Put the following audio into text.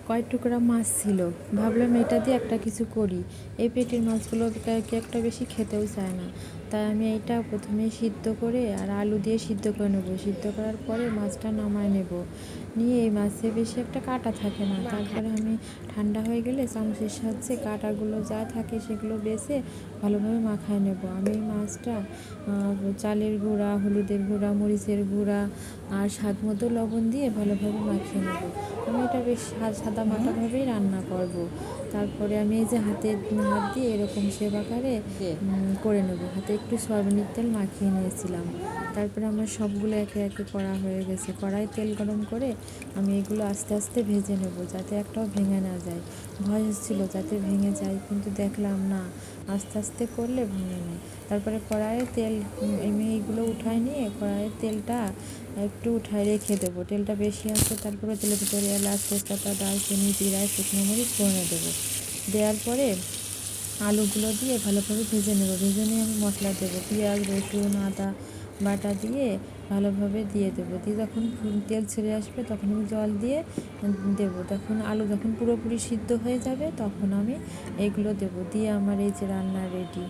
কয় টুকরা মাছ ছিল, ভাবলাম এটা দিয়ে একটা কিছু করি। এই পেটির মাছগুলো কি একটা বেশি খেতেও চায় না, তাই আমি এইটা প্রথমে সিদ্ধ করে আর আলু দিয়ে সিদ্ধ করে নেবো। সিদ্ধ করার পরে মাছটা নামায় নেব, নিয়ে এই মাছে বেশি একটা কাঁটা থাকে না। তারপরে আমি ঠান্ডা হয়ে গেলে চামচের সাহায্যে কাঁটাগুলো যা থাকে সেগুলো বেছে ভালোভাবে মাখায় নেব। আমি এই মাছটা চালের গুঁড়া, হলুদের গুঁড়া, মরিচের গুঁড়া আর স্বাদ মতো লবণ দিয়ে ভালোভাবে মাখিয়ে নেব। আমি এটা বেশ সাদা মাটাভাবেই রান্না করব। তারপরে আমি এই যে হাত দিয়ে এরকম শেপ আকারে করে নেব। হাতে একটু সয়াবিনের তেল মাখিয়ে নিয়েছিলাম। তারপরে আমার সবগুলো একে একে করা হয়ে গেছে। কড়াই তেল গরম করে আমি এগুলো আস্তে আস্তে ভেজে নেব, যাতে একটাও ভেঙে না যায়। ভয় হচ্ছিল যাতে ভেঙে যায়, কিন্তু দেখলাম না, আস্তে আস্তে করলে ভেঙে নেয়। তারপরে কড়াইয়ে তেল, আমি এইগুলো উঠায় নিয়ে কড়াইয়ের তেলটা একটু উঠায় রেখে দেবো। তেলটা বেশি আছে, তারপরে তেলের ভিতরে এলাচ, তেজপাতা, দারচিনি, জিরা, শুকনো মরিচ ফোড়নে দেবো। দেওয়ার পরে আলুগুলো দিয়ে ভালোভাবে ভেজে নেব। ভেজে নিয়ে আমি মশলা দেবো, পেঁয়াজ, রসুন, আদা বাটা দিয়ে ভালোভাবে দিয়ে দেবো। দিয়ে যখন তেল ছেড়ে আসবে তখন আমি জল দিয়ে দেবো। তখন আলু যখন পুরোপুরি সিদ্ধ হয়ে যাবে তখন আমি এইগুলো দেবো। দিয়ে আমার এই যে রান্না রেডি।